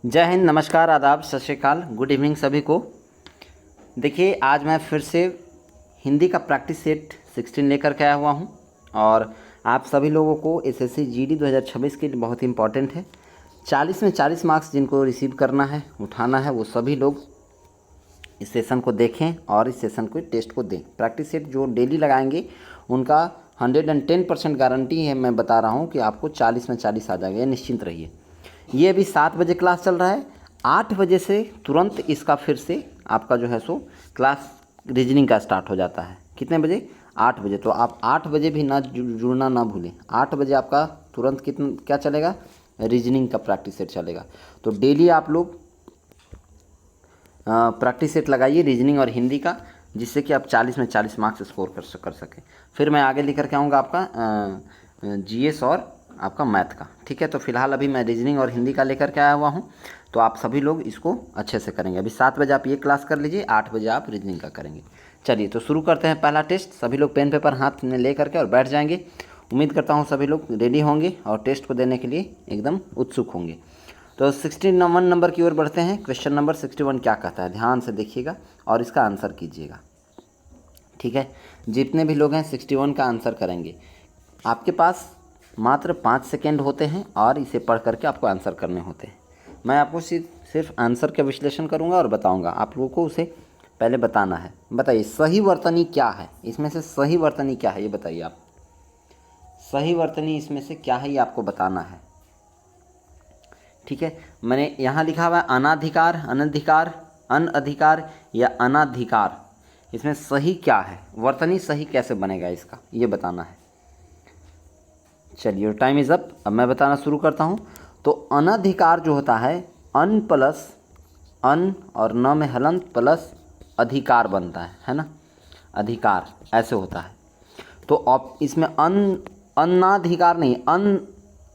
जय हिंद, नमस्कार, आदाब, सत श्री अकाल, गुड इवनिंग सभी को। देखिए, आज मैं फिर से हिंदी का प्रैक्टिस सेट 16 लेकर के आया हुआ हूं और आप सभी लोगों को एसएससी जीडी 2026 के लिए बहुत ही इंपॉर्टेंट है। 40 में 40 मार्क्स जिनको रिसीव करना है, उठाना है, वो सभी लोग इस सेशन को देखें और इस सेशन को टेस्ट को दें। प्रैक्टिस सेट जो डेली लगाएंगे उनका 110% गारंटी है। मैं बता रहा हूँ कि आपको 40 में 40 आ जाएगा, निश्चिंत रहिए। ये अभी 7 बजे क्लास चल रहा है। 8 बजे से तुरंत इसका फिर से आपका जो है सो क्लास रीजनिंग का स्टार्ट हो जाता है। कितने बजे? 8 बजे। तो आप 8 बजे भी ना जुड़ना ना भूलें। 8 बजे आपका तुरंत क्या चलेगा? रीजनिंग का प्रैक्टिस सेट चलेगा। तो डेली आप लोग प्रैक्टिस सेट लगाइए रीजनिंग और हिंदी का, जिससे कि आप 40 में 40 मार्क्स स्कोर कर सकें। फिर मैं आगे लेकर के आऊँगा आपका जीएस और आपका मैथ का। ठीक है, तो फिलहाल अभी मैं रीजनिंग और हिंदी का लेकर के आया हुआ हूँ, तो आप सभी लोग इसको अच्छे से करेंगे। अभी 7 बजे आप ये क्लास कर लीजिए, 8 बजे आप रीजनिंग का करेंगे। चलिए, तो शुरू करते हैं पहला टेस्ट। सभी लोग पेन पेपर हाथ में ले करके और बैठ जाएंगे। उम्मीद करता हूँ सभी लोग रेडी होंगे और टेस्ट को देने के लिए एकदम उत्सुक होंगे। तो 61 नंबर की ओर बढ़ते हैं। क्वेश्चन नंबर 61 क्या कहता है, ध्यान से देखिएगा और इसका आंसर कीजिएगा। ठीक है, जितने भी लोग हैं 61 का आंसर करेंगे। आपके पास मात्र 5 सेकेंड होते हैं और इसे पढ़ करके आपको आंसर करने होते हैं। मैं आपको सिर्फ आंसर का विश्लेषण करूंगा और बताऊंगा, आप लोगों को उसे पहले बताना है। बताइए सही वर्तनी क्या है, इसमें से सही वर्तनी क्या है ये बताइए आप। सही वर्तनी इसमें से क्या है ये आपको बताना है। ठीक है, मैंने यहाँ लिखा हुआ है अनाधिकार, अनधिकार, अनअधिकार या अनाधिकार। इसमें सही क्या है, वर्तनी सही कैसे बनेगा इसका, ये बताना है। चलिए, टाइम इज़ अप। अब मैं बताना शुरू करता हूँ। तो अनधिकार जो होता है, अन प्लस अन और न में हलंत प्लस अधिकार बनता है ना, अधिकार ऐसे होता है। तो अब इसमें अनाधिकार नहीं,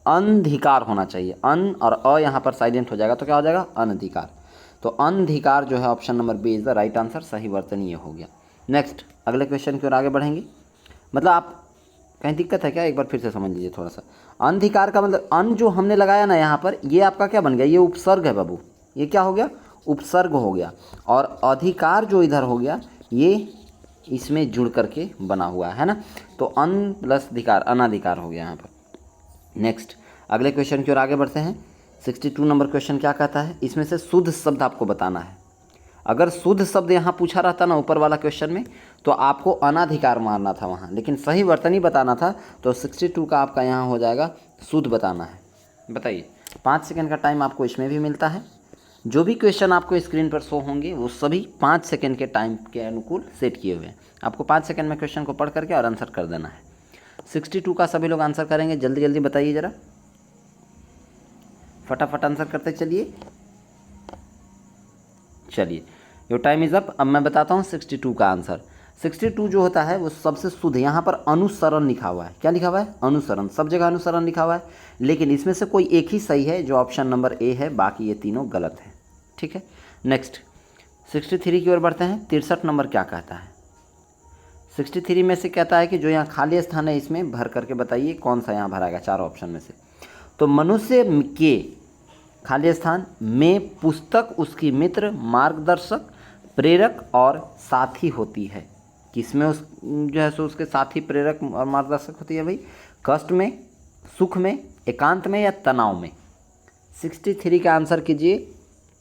अनधिकार होना चाहिए। अन और अ यहाँ पर साइलेंट हो जाएगा तो क्या हो जाएगा? अनधिकार। तो अनधिकार जो है option number B is the right answer, सही वर्तनी ये हो गया। नेक्स्ट, अगले क्वेश्चन की ओर आगे बढ़ेंगे। मतलब आप कहीं दिक्कत है क्या, एक बार फिर से समझ लीजिए थोड़ा सा। अनधिकार का मतलब अन जो हमने लगाया ना यहाँ पर, ये आपका क्या बन गया? ये उपसर्ग है बाबू। ये क्या हो गया? उपसर्ग हो गया। और अधिकार जो इधर हो गया, ये इसमें जुड़ करके बना हुआ है ना। तो अन प्लस अधिकार, अनाधिकार हो गया यहाँ पर। नेक्स्ट, अगले क्वेश्चन की ओर आगे बढ़ते हैं। 62 नंबर क्वेश्चन क्या कहता है, इसमें से शुद्ध शब्द आपको बताना है। अगर शुद्ध शब्द यहाँ पूछा रहता ना ऊपर वाला क्वेश्चन में, तो आपको अनाधिकार मारना था वहाँ, लेकिन सही वर्तनी बताना था। तो 62 का आपका यहाँ हो जाएगा शुद्ध बताना है। बताइए, 5 सेकंड का टाइम आपको इसमें भी मिलता है। जो भी क्वेश्चन आपको स्क्रीन पर शो होंगे वो सभी 5 सेकंड के टाइम के अनुकूल सेट किए हुए हैं। आपको 5 सेकंड में क्वेश्चन को पढ़ करके और आंसर कर देना है। 62 का सभी लोग आंसर करेंगे, जल्दी जल्दी बताइए ज़रा, फटाफट आंसर करते चलिए। चलिए, योर टाइम इज़ अप। अब मैं बताता हूँ 62 का आंसर। 62 जो होता है वो सबसे शुद्ध, यहाँ पर अनुसरण लिखा हुआ है। क्या लिखा हुआ है? अनुसरण। सब जगह अनुसरण लिखा हुआ है, लेकिन इसमें से कोई एक ही सही है जो ऑप्शन नंबर ए है, बाकी ये तीनों गलत है। ठीक है, नेक्स्ट 63 की ओर बढ़ते हैं। 63 नंबर क्या कहता है? 63 में से कहता है कि जो यहाँ खाली स्थान है इसमें भर करके बताइए कौन सा यहाँ भराएगा, 4 ऑप्शन में से। तो मनुष्य के खाली स्थान में पुस्तक उसकी मित्र, मार्गदर्शक, प्रेरक और साथी होती है। किसमें उस जो है सो उसके साथी, प्रेरक और मार्गदर्शक होती है भाई? कष्ट में, सुख में, एकांत में या तनाव में? 63 का आंसर कीजिए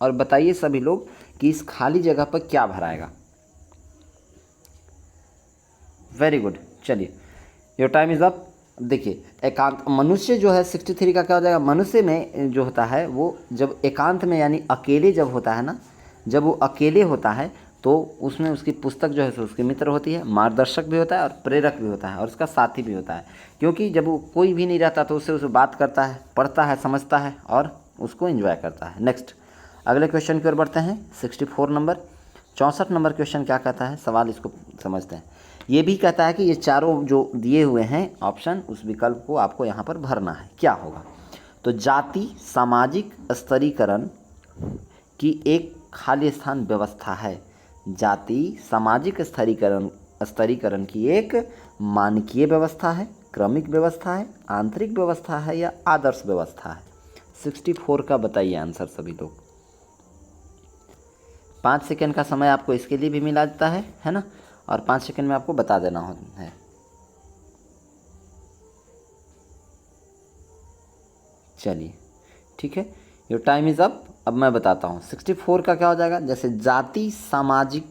और बताइए सभी लोग कि इस खाली जगह पर क्या भराएगा। Very good. चलिए, योर टाइम इज़ अप। देखिए, एकांत, मनुष्य जो है 63 का क्या हो जाएगा? मनुष्य में जो होता है वो जब एकांत में यानी अकेले जब होता है ना, जब वो अकेले होता है तो उसमें उसकी पुस्तक जो है सो उसकी मित्र होती है, मार्गदर्शक भी होता है और प्रेरक भी होता है और उसका साथी भी होता है। क्योंकि जब वो कोई भी नहीं रहता तो उससे बात करता है, पढ़ता है, समझता है और उसको एंजॉय करता है। नेक्स्ट, अगले क्वेश्चन की ओर बढ़ते हैं। 64 नंबर, 64 नंबर क्वेश्चन क्या कहता है, सवाल इसको समझते हैं। ये भी कहता है कि ये चारों जो दिए हुए हैं ऑप्शन, उस विकल्प को आपको यहाँ पर भरना है। क्या होगा? तो जाति सामाजिक स्तरीकरण की एक खाली स्थान व्यवस्था है। जाति सामाजिक स्तरीकरण की एक मानकीय व्यवस्था है, क्रमिक व्यवस्था है, आंतरिक व्यवस्था है या आदर्श व्यवस्था है? 64 का बताइए आंसर सभी लोग। 5 सेकेंड का समय आपको इसके लिए भी मिला देता है ना, और 5 सेकेंड में आपको बता देना है। चलिए ठीक है, योर टाइम इज़ अप। अब मैं बताता हूँ 64 का क्या हो जाएगा। जैसे जाति सामाजिक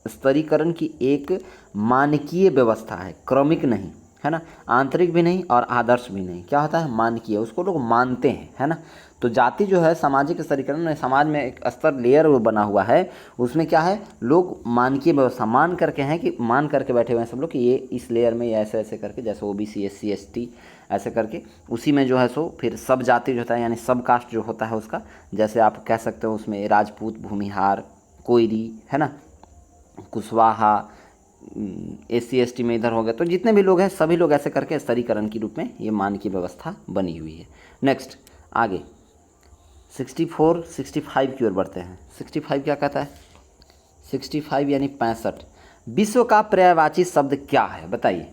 स्तरीकरण की एक मानकीय व्यवस्था है, क्रमिक नहीं है ना, आंतरिक भी नहीं और आदर्श भी नहीं। क्या होता है, मानकीय, उसको लोग मानते हैं, है ना। तो जाति जो है सामाजिक स्तरीकरण में, समाज में एक स्तर लेयर वो बना हुआ है, उसमें क्या है, लोग मानकीय व्यवस्था मान करके हैं कि मान करके बैठे हुए हैं सब लोग कि ये इस लेयर में ये ऐसे ऐसे करके, जैसे OBC SC ST ऐसे करके, उसी में जो है सो फिर सब जाति जो होता है यानी सब कास्ट जो होता है उसका, जैसे आप कह सकते हो उसमें राजपूत, भूमिहार, कोयरी, है ना, कुशवाहा, SC ST में इधर हो गया, तो जितने भी लोग हैं सभी लोग ऐसे करके स्तरीकरण के रूप में ये मान की व्यवस्था बनी हुई है। नेक्स्ट आगे 64 65 की ओर बढ़ते हैं। 65 क्या कहता है, 65 यानी 65। विश्व का पर्यायवाची शब्द क्या है बताइए।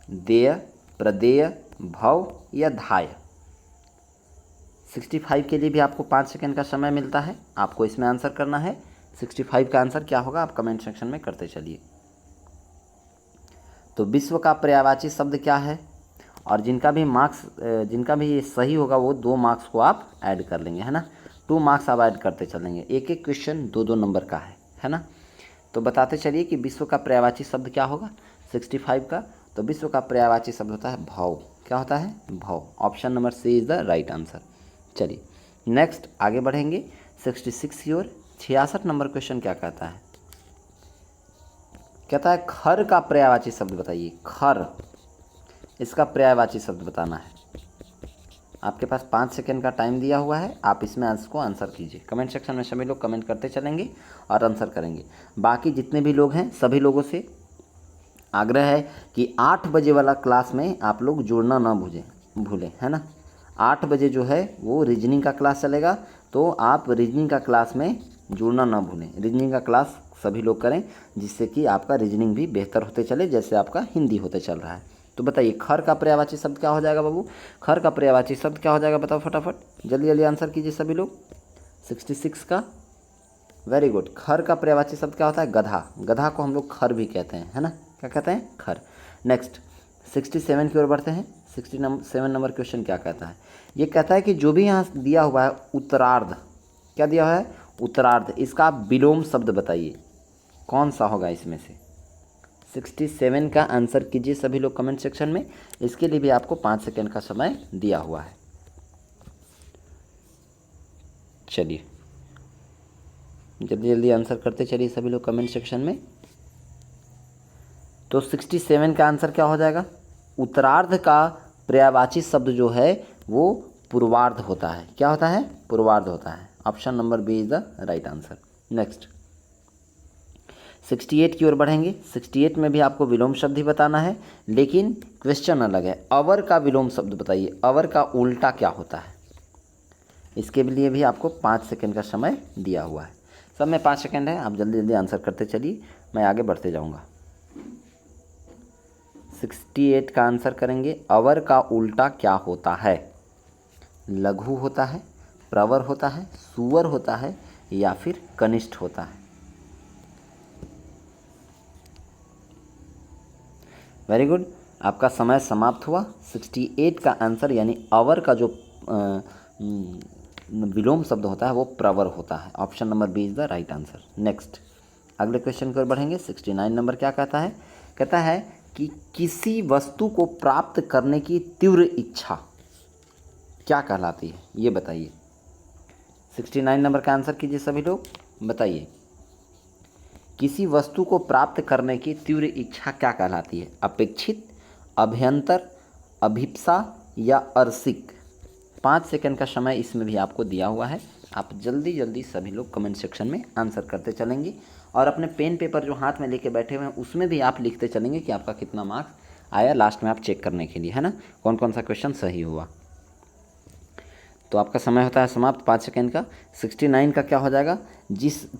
देय, प्रदेय, भव या धाय। 65 के लिए भी आपको 5 सेकेंड का समय मिलता है, आपको इसमें आंसर करना है। 65 का आंसर क्या होगा आप कमेंट सेक्शन में करते चलिए। तो विश्व का पर्यायवाची शब्द क्या है, और जिनका भी ये सही होगा वो 2 मार्क्स को आप ऐड कर लेंगे, है ना। 2 मार्क्स आप ऐड करते चलेंगे, एक एक क्वेश्चन 2-2 नंबर का है ना। तो बताते चलिए कि विश्व का पर्यायवाची शब्द क्या होगा 65 का। तो विश्व का पर्यायवाची शब्द होता है भव। क्या होता है, भव। Option number C is the right answer. चलिए नेक्स्ट आगे बढ़ेंगे 66 की ओर। 66 नंबर क्वेश्चन क्या कहता है, कहता है खर का पर्यायवाची शब्द बताइए। खर, इसका पर्यायवाची शब्द बताना है। आपके पास 5 सेकेंड का टाइम दिया हुआ है, आप इसमें इसको आंसर कीजिए। कमेंट सेक्शन में सभी लोग कमेंट करते चलेंगे और आंसर करेंगे। बाकी जितने भी लोग हैं सभी लोगों से आग्रह है कि 8 बजे वाला क्लास में आप लोग जुड़ना ना भूलें, है ना। 8 बजे जो है वो रीजनिंग का क्लास चलेगा, तो आप रीजनिंग का क्लास में जुड़ना ना भूलें। रीजनिंग का क्लास सभी लोग करें, जिससे कि आपका रीजनिंग भी बेहतर होते चले, जैसे आपका हिंदी होते चल रहा है। तो बताइए खर का पर्यायवाची शब्द क्या हो जाएगा बाबू। खर का पर्यायवाची शब्द क्या हो जाएगा बताओ फटाफट, जल्दी जल्दी आंसर कीजिए सभी लोग। 66 का, वेरी गुड। खर का पर्यायवाची शब्द क्या होता है, गधा। गधा को हम लोग खर भी कहते हैं, है ना। क्या कहते हैं, खर। नेक्स्ट 67 की ओर बढ़ते हैं। 67 नंबर क्वेश्चन क्या कहता है, ये कहता है कि जो भी यहाँ दिया हुआ है उत्तरार्ध, क्या दिया हुआ है, उत्तरार्ध, इसका आप विलोम शब्द बताइए कौन सा होगा इसमें से। 67 का आंसर कीजिए सभी लोग कमेंट सेक्शन में। इसके लिए भी आपको 5 सेकेंड का समय दिया हुआ है। चलिए जल्दी जल्दी आंसर करते चलिए सभी लोग कमेंट सेक्शन में। तो 67 का आंसर क्या हो जाएगा, उत्तरार्ध का पर्यायवाची शब्द जो है वो पूर्वार्ध होता है। क्या होता है, पूर्वार्ध होता है। Option number B is the right answer. Next 68 की ओर बढ़ेंगे। 68 में भी आपको विलोम शब्द ही बताना है, लेकिन क्वेश्चन अलग है। अवर का विलोम शब्द बताइए, अवर का उल्टा क्या होता है। इसके लिए भी आपको 5 सेकेंड का समय दिया हुआ है। सब में 5 सेकेंड है, आप जल्दी जल्दी आंसर करते चलिए, मैं आगे बढ़ते जाऊंगा। 68 का आंसर करेंगे। अवर का उल्टा क्या होता है, लघु होता है, प्रवर होता है, सुवर होता है या फिर कनिष्ठ होता है। वेरी गुड, आपका समय समाप्त हुआ। 68 का आंसर यानी अवर का जो विलोम शब्द होता है वो प्रवर होता है। Option number B is the right answer. Next अगले क्वेश्चन की ओर बढ़ेंगे। 69 नंबर क्या कहता है, कहता है कि किसी वस्तु को प्राप्त करने की तीव्र इच्छा क्या कहलाती है, ये बताइए। 69 नंबर का आंसर कीजिए सभी लोग, बताइए किसी वस्तु को प्राप्त करने की तीव्र इच्छा क्या कहलाती है। अपेक्षित, अभ्यंतर, अभिप्सा या अर्सिक। 5 सेकंड का समय इसमें भी आपको दिया हुआ है, आप जल्दी जल्दी सभी लोग कमेंट सेक्शन में आंसर करते चलेंगे और अपने पेन पेपर जो हाथ में लेके बैठे हुए हैं उसमें भी आप लिखते चलेंगे कि आपका कितना मार्क्स आया, लास्ट में आप चेक करने के लिए, है ना, कौन कौन सा क्वेश्चन सही हुआ। तो आपका समय होता है समाप्त 5 सेकेंड का। 69 का क्या हो जाएगा,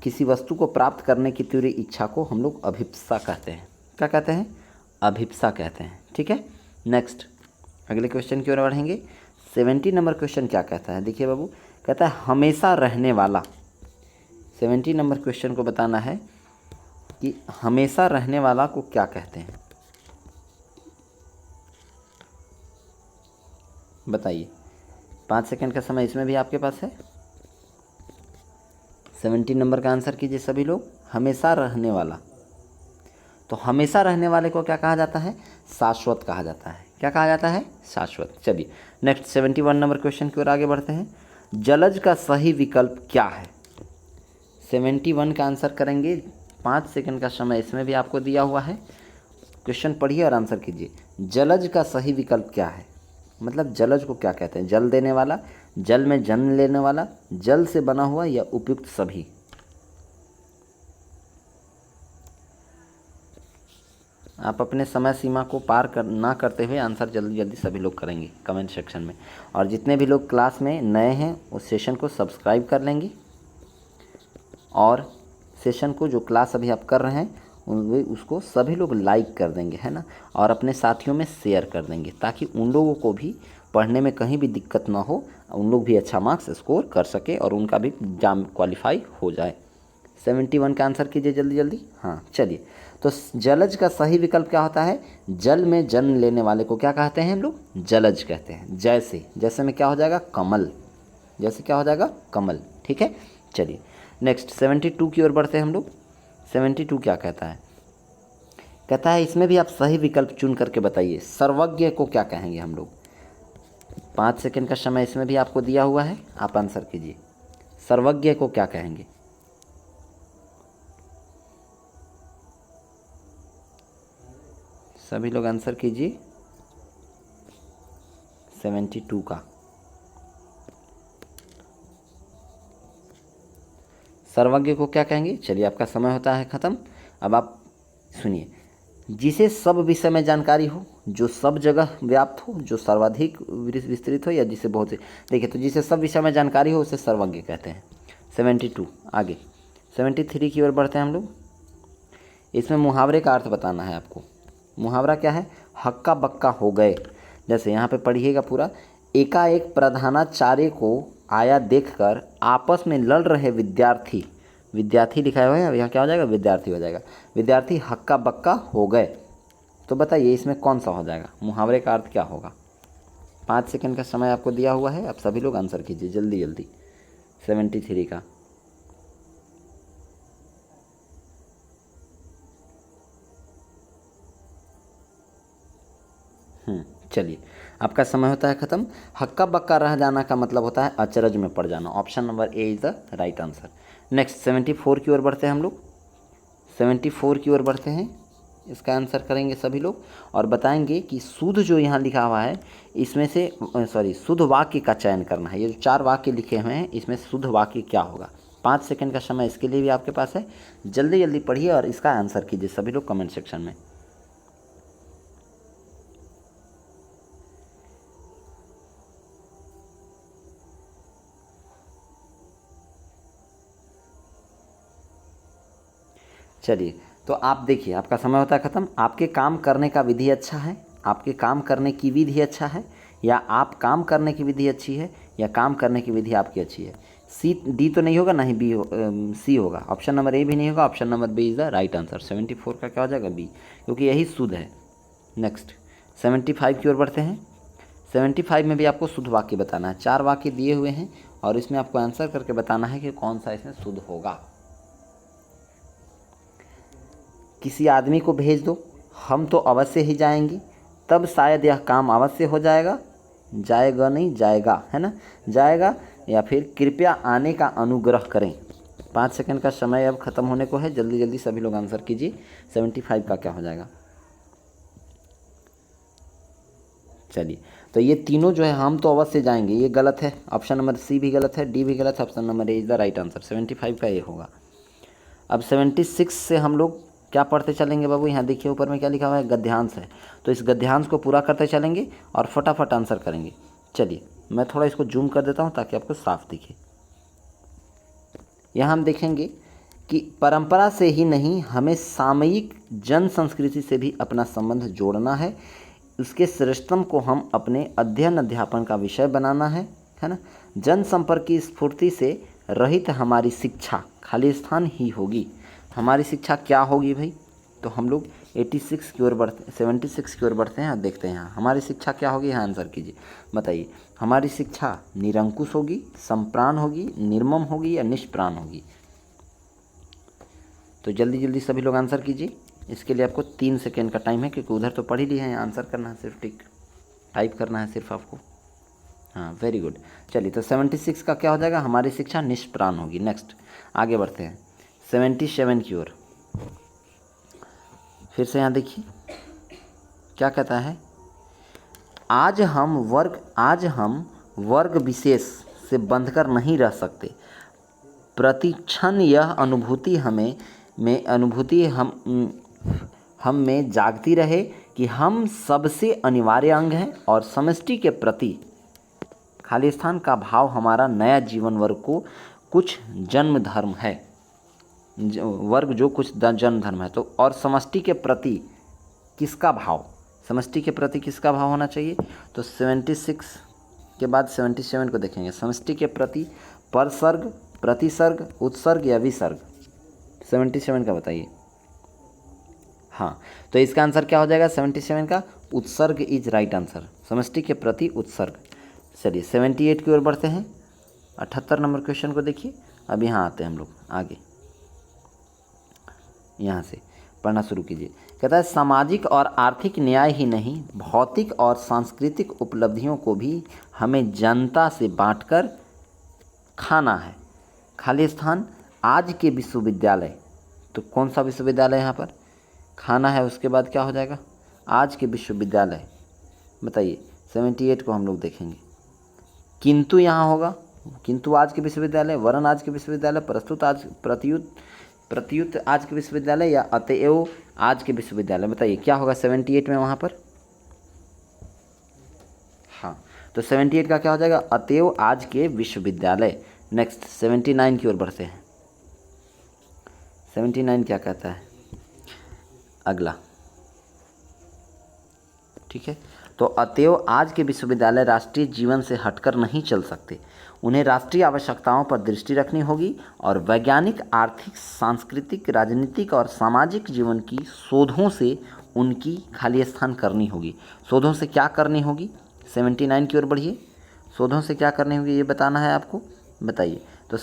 किसी वस्तु को प्राप्त करने की तीव्र इच्छा को हम लोग अभिप्सा कहते हैं। क्या कहते हैं, अभिप्सा कहते हैं। ठीक है, नेक्स्ट अगले क्वेश्चन की ओर बढ़ेंगे। 70 नंबर क्वेश्चन क्या कहता है, देखिए बाबू, कहता है हमेशा रहने वाला। 70 नंबर क्वेश्चन को बताना है कि हमेशा रहने वाला को क्या कहते हैं, बताइए। 5 सेकंड का समय इसमें भी आपके पास है। 70 नंबर का आंसर कीजिए सभी लोग। हमेशा रहने वाला, तो हमेशा रहने वाले को क्या कहा जाता है, शाश्वत कहा जाता है। क्या कहा जाता है, शाश्वत। चलिए नेक्स्ट 71 नंबर क्वेश्चन की ओर आगे बढ़ते हैं। जलज का सही विकल्प क्या है। 71 का आंसर करेंगे। 5 सेकंड का समय इसमें भी आपको दिया हुआ है। क्वेश्चन पढ़िए और आंसर कीजिए। जलज का सही विकल्प क्या है, मतलब जलज को क्या कहते हैं, जल देने वाला, जल में जन्म लेने वाला, जल से बना हुआ, या उपयुक्त सभी। आप अपने समय सीमा को पार ना करते हुए आंसर जल्दी जल्दी सभी लोग करेंगे कमेंट सेक्शन में। और जितने भी लोग क्लास में नए हैं उस सेशन को सब्सक्राइब कर लेंगे, और सेशन को जो क्लास अभी आप कर रहे हैं उसको सभी लोग लाइक कर देंगे, है ना, और अपने साथियों में शेयर कर देंगे, ताकि उन लोगों को भी पढ़ने में कहीं भी दिक्कत ना हो, उन लोग भी अच्छा मार्क्स स्कोर कर सके और उनका भी एग्जाम क्वालिफाई हो जाए। 71 का आंसर कीजिए जल्दी जल्दी। हाँ चलिए, तो जलज का सही विकल्प क्या होता है, जल में जन्म लेने वाले को क्या कहते हैं हम लोग, जलज कहते हैं। जैसे, जैसे में क्या हो जाएगा, कमल। जैसे क्या हो जाएगा, कमल। ठीक है, चलिए नेक्स्ट 72 की ओर बढ़ते हैं हम लोग। 72 क्या कहता है, कहता है इसमें भी आप सही विकल्प चुन करके बताइए। सर्वज्ञ को क्या कहेंगे हम लोग। 5 सेकंड का समय इसमें भी आपको दिया हुआ है, आप आंसर कीजिए। सर्वज्ञ को क्या कहेंगे, सभी लोग आंसर कीजिए 72 का। सर्वज्ञ को क्या कहेंगे। चलिए आपका समय होता है ख़त्म। अब आप सुनिए। जिसे सब विषय में जानकारी हो, जो सब जगह व्याप्त हो, जो सर्वाधिक विस्तृत हो, या जिसे बहुत से, देखिए तो जिसे सब विषय में जानकारी हो उसे सर्वज्ञ कहते हैं। 72 आगे 73 की ओर बढ़ते हैं हम लोग। इसमें मुहावरे का अर्थ बताना है आपको। मुहावरा क्या है, हक्का बक्का हो गए। जैसे यहाँ पे पढ़िएगा पूरा। एकाएक प्रधानाचार्य को आया देखकर आपस में लड़ रहे विद्यार्थी, विद्यार्थी लिखा हुआ है, अब यहाँ क्या हो जाएगा, विद्यार्थी हो जाएगा। विद्यार्थी हक्का बक्का हो गए। तो बताइए इसमें कौन सा हो जाएगा, मुहावरे का अर्थ क्या होगा। 5 सेकंड का समय आपको दिया हुआ है, आप सभी लोग आंसर कीजिए जल्दी जल्दी। 73 का। चलिए आपका समय होता है ख़त्म। हक्का बक्का रह जाना का मतलब होता है अचरज में पड़ जाना। Option number A is the right answer. Next 74 की ओर बढ़ते हैं हम लोग। 74 की ओर बढ़ते हैं, इसका आंसर करेंगे सभी लोग और बताएंगे कि शुद्ध जो यहाँ लिखा हुआ है इसमें से शुद्ध वाक्य का चयन करना है। ये जो 4 वाक्य लिखे हुए हैं इसमें शुद्ध वाक्य क्या होगा। 5 सेकंड का समय इसके लिए भी आपके पास है, जल्दी जल्दी पढ़िए और इसका आंसर कीजिए सभी लोग कमेंट सेक्शन में। चलिए तो आप देखिए, आपका समय होता है ख़त्म। आपके काम करने का विधि अच्छा है, आपके काम करने की विधि अच्छा है, या आप काम करने की विधि अच्छी है, या काम करने की विधि आपकी अच्छी है। सी डी तो नहीं होगा, ना ही बी सी होगा। ऑप्शन नंबर ए भी नहीं होगा, option number B is the right answer. 74 का क्या हो जाएगा, बी, क्योंकि यही शुद्ध है। नेक्स्ट 75 की ओर बढ़ते हैं। 75 में भी आपको शुद्ध वाक्य बताना है। 4 वाक्य दिए हुए हैं और इसमें आपको आंसर करके बताना है कि कौन सा इसमें शुद्ध होगा। किसी आदमी को भेज दो, हम तो अवश्य ही जाएंगे, तब शायद यह काम अवश्य हो जाएगा। जाएगा नहीं, जाएगा, है ना, जाएगा। या फिर कृपया आने का अनुग्रह करें। 5 सेकंड का समय अब ख़त्म होने को है, जल्दी जल्दी सभी लोग आंसर कीजिए। 75 का क्या हो जाएगा। चलिए तो ये तीनों जो है, हम तो अवश्य जाएंगे, ये गलत है। ऑप्शन नंबर सी भी गलत है, डी भी गलत है, option number A is the right answer. 75 का ये होगा। अब 76 से हम लोग क्या पढ़ते चलेंगे बाबू। यहाँ देखिए ऊपर में क्या लिखा हुआ है, गद्यांश है। तो इस गद्यांश को पूरा करते चलेंगे और फटाफट आंसर करेंगे। चलिए मैं थोड़ा इसको जूम कर देता हूँ ताकि आपको साफ दिखे। यहाँ हम देखेंगे कि परंपरा से ही नहीं, हमें सामयिक जन संस्कृति से भी अपना संबंध जोड़ना है। उसके श्रेष्ठतम को हम अपने अध्ययन अध्यापन का विषय बनाना है ना। जनसंपर्क की स्फूर्ति से रहित हमारी शिक्षा खाली स्थान ही होगी। हमारी शिक्षा क्या होगी भाई? तो हम लोग 76 की ओर बढ़ते 76 की ओर बढ़ते हैं और देखते हैं यहाँ हमारी शिक्षा क्या होगी। यहाँ आंसर कीजिए, बताइए। हमारी शिक्षा निरंकुश होगी, संप्राण होगी, निर्मम होगी या निष्प्राण होगी? तो जल्दी जल्दी सभी लोग आंसर कीजिए। इसके लिए आपको 3 सेकेंड का टाइम है, क्योंकि उधर तो पढ़ ही लिया है, आंसर करना है, सिर्फ टिक टाइप करना है सिर्फ आपको। हाँ, वेरी गुड। चलिए, तो 76 का क्या हो जाएगा? हमारी शिक्षा निष्प्राण होगी। नेक्स्ट आगे बढ़ते हैं 77 की ओर। फिर से यहाँ देखिए क्या कहता है। आज हम वर्ग विशेष से बंधकर नहीं रह सकते। प्रतिक्षण यह अनुभूति हम में जागती रहे कि हम सबसे अनिवार्य अंग हैं और समष्टि के प्रति खाली स्थान का भाव हमारा नया जीवन वर्ग को कुछ जन्म धर्म है। वर्ग जो कुछ जन्म धर्म है। तो और समष्टि के प्रति किसका भाव? समष्टि के प्रति किसका भाव होना चाहिए? तो 76 के बाद 77 को देखेंगे। समष्टि के प्रति परसर्ग, प्रतिसर्ग, उत्सर्ग या विसर्ग? 77 का बताइए। हाँ, तो इसका आंसर क्या हो जाएगा? 77 का उत्सर्ग इज राइट आंसर। समष्टि के प्रति उत्सर्ग। चलिए 78 की ओर बढ़ते हैं। 78 नंबर क्वेश्चन को देखिए। अब यहाँ आते हैं हम लोग आगे, यहाँ से पढ़ना शुरू कीजिए। कहता है सामाजिक और आर्थिक न्याय ही नहीं, भौतिक और सांस्कृतिक उपलब्धियों को भी हमें जनता से बांटकर खाना है। खाली स्थान आज के विश्वविद्यालय। तो कौन सा विश्वविद्यालय यहाँ पर खाना है? उसके बाद क्या हो जाएगा? आज के विश्वविद्यालय। बताइए 78 को हम लोग देखेंगे। किंतु यहाँ होगा, किंतु आज के विश्वविद्यालय, वरन आज के विश्वविद्यालय, प्रत्युत आज के विश्वविद्यालय या अतएव आज के विश्वविद्यालय? बताइए क्या होगा 78 में वहाँ पर? हाँ, तो 78 का क्या हो जाएगा? अतएव आज के विश्वविद्यालय। नेक्स्ट 79 की ओर बढ़ते हैं। 79 क्या कहता है? अगला, ठीक है। तो अतएव आज के विश्वविद्यालय राष्ट्रीय जीवन से हटकर नहीं चल सकते। उन्हें राष्ट्रीय आवश्यकताओं पर दृष्टि रखनी होगी और वैज्ञानिक, आर्थिक, सांस्कृतिक, राजनीतिक और सामाजिक जीवन की शोधों से उनकी खाली स्थान करनी होगी। शोधों से क्या करनी होगी? 79 की ओर बढ़िए। शोधों से क्या करनी होगी ये बताना है आपको। बताइए। तो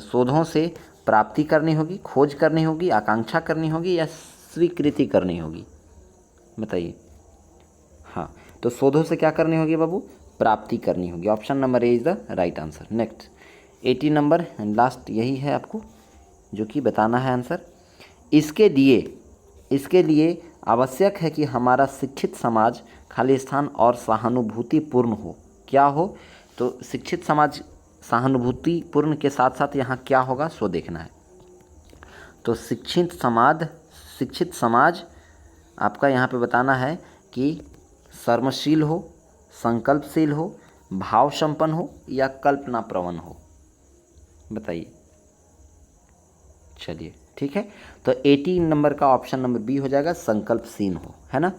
शोधों से प्राप्ति करनी होगी, खोज करनी होगी, आकांक्षा करनी होगी या स्वीकृति करनी होगी? बताइए। हाँ, तो शोधों से क्या करनी होगी बाबू? प्राप्ति करनी होगी। Option number A is the right answer. Next 80 number and last यही है आपको जो कि बताना है आंसर। इसके लिए आवश्यक है कि हमारा शिक्षित समाज खाली स्थान और सहानुभूतिपूर्ण हो। क्या हो? तो शिक्षित समाज सहानुभूतिपूर्ण के साथ साथ यहाँ क्या होगा सो देखना है। तो शिक्षित समाज आपका यहाँ पे बताना है कि कर्मशील हो, संकल्पशील हो, भाव संपन्न हो या कल्पना प्रवण हो? बताइए। चलिए ठीक है, तो 80 नंबर का ऑप्शन नंबर बी हो जाएगा, संकल्पशील हो, है ना।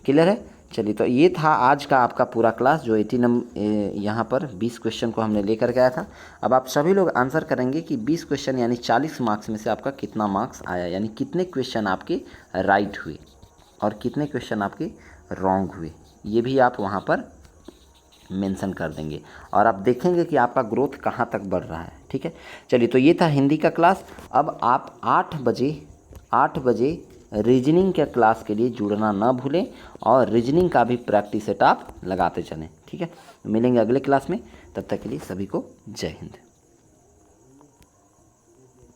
क्लियर है। चलिए, तो ये था आज का आपका पूरा क्लास जो 80 नंबर यहाँ पर 20 क्वेश्चन को हमने लेकर के आया था। अब आप सभी लोग आंसर करेंगे कि 20 क्वेश्चन यानी 40 मार्क्स में से आपका कितना मार्क्स आया, यानी कितने क्वेश्चन आपके राइट हुए और कितने क्वेश्चन आपके रॉन्ग हुए, ये भी आप वहाँ पर मेंशन कर देंगे और आप देखेंगे कि आपका ग्रोथ कहाँ तक बढ़ रहा है। ठीक है। चलिए, तो ये था हिंदी का क्लास। अब आप 8 बजे रीजनिंग के क्लास के लिए जुड़ना ना भूलें और रीजनिंग का भी प्रैक्टिस सेट आप लगाते चलें। ठीक है। मिलेंगे अगले क्लास में, तब तक के लिए सभी को जय हिंद।